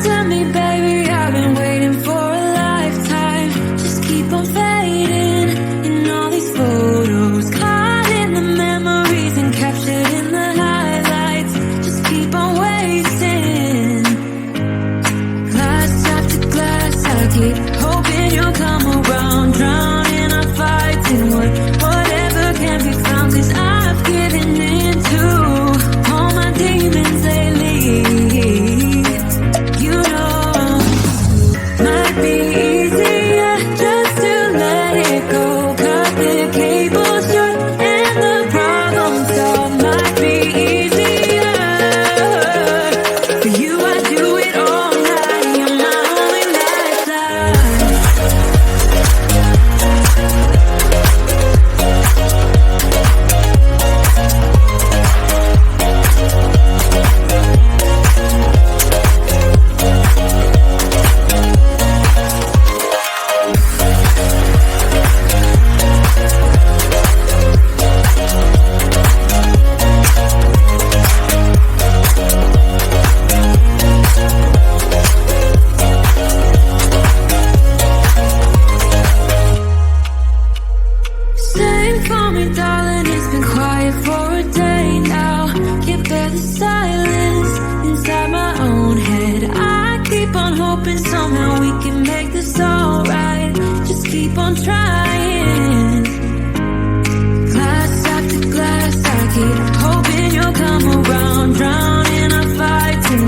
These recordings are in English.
Tell me, baby, I've been waiting for a lifetime. Just keep on fading in all these photos, caught in the memories and captured in the highlights. Just keep on wasting. Glass after glass, I keep hoping you'll come around, drowning our fights in whatever can be found. 'Cause I've given in to all my demons lately. Might be easier just to let it go. Cut the cable short and the problem solved. Might be easier for you. I do it all night. You're my only lifeline. Stay for me, darling, it's been quiet for a day now. Can't bear the silence inside my own head. I keep on hoping somehow we can make this alright. Just keep on trying. Glass after glass, I keep hoping you'll come around, drowning our fights in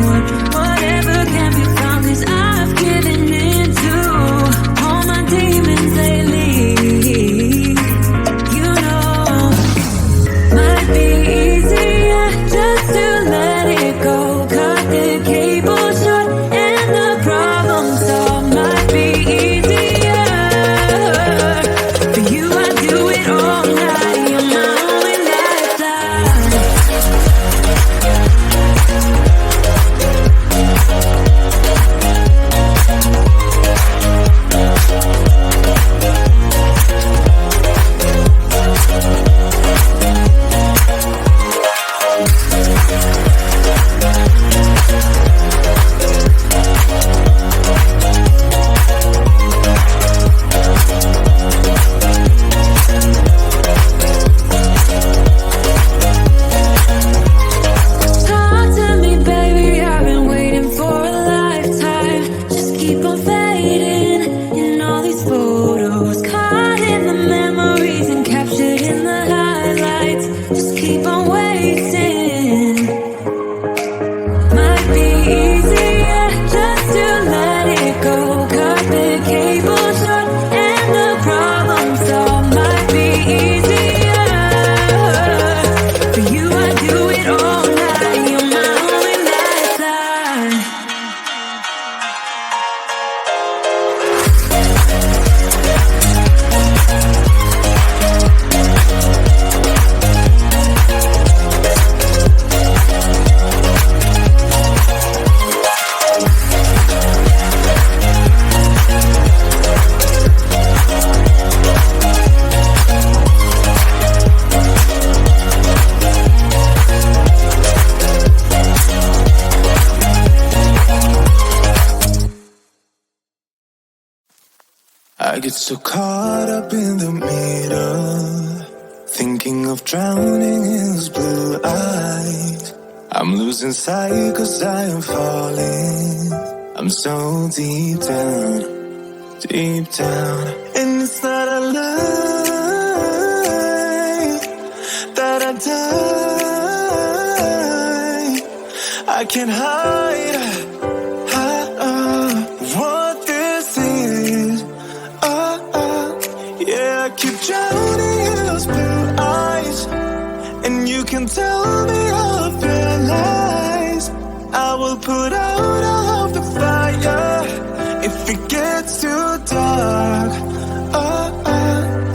whatever can be found. 'Cause I've given in to all my demons lately. Might be easier just to let it go. Cut the cable short and the problem solved. Might be easier for you. I do it all night. You're my only lifeline. Talk to me, baby, I've been waiting for a lifetime. Just keep on fading in all these photos, caught in the memories and captured in the highlights. Just keep on wasting. Might be easier just to let it go. Cut the cable short and the problem solved. Might be easier for you. I do it all night. You're my only lifeline. I get so caught up in the middle, thinking of drowning in those blue eyes. I'm losing sight 'cause I am falling. I'm so deep down, and it's not a lie that I die. I can't hide what this is. Yeah, I keep drowning in those blue eyes, and you can tell me all of your lies. I will put out all of the fire if it gets too dark.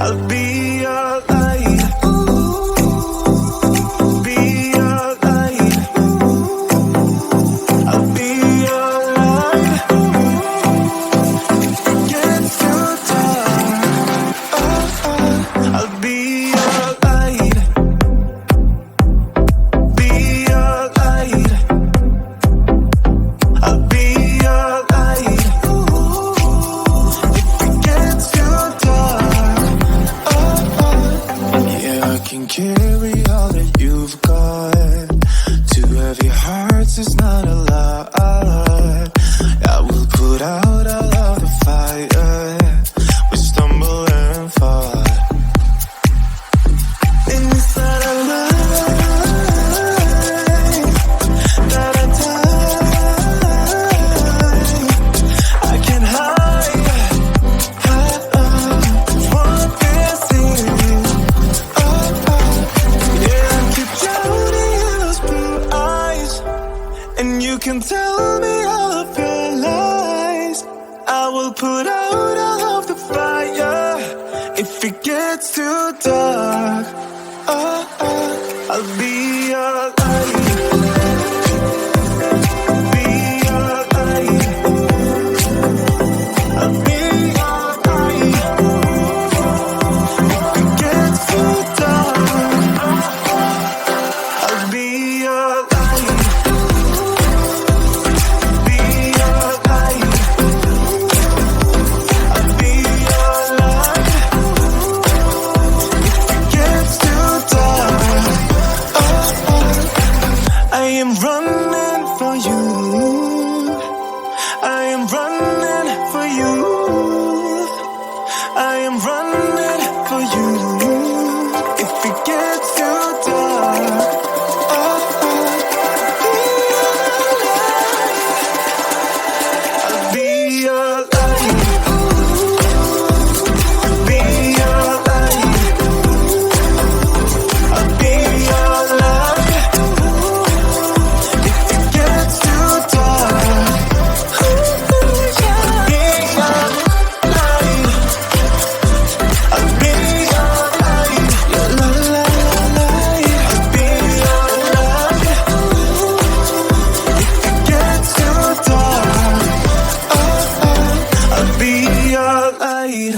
I'll be your light. Be your light. I'll be your light. If it gets too dark. gets too dark, I'll be your light. Be your light. I'll be your light. If it gets too dark, I'll be your light. Be your light. I'll be your light. If it gets too dark, I am running for you. I am running for you. I am running for you. If it gets too dark, I'll be your light. Be your light. I'll be your light. If it gets too dark, I'll be your light. I'll be your light. La la la la. I'll be your light. If it gets too dark, I'll be your light.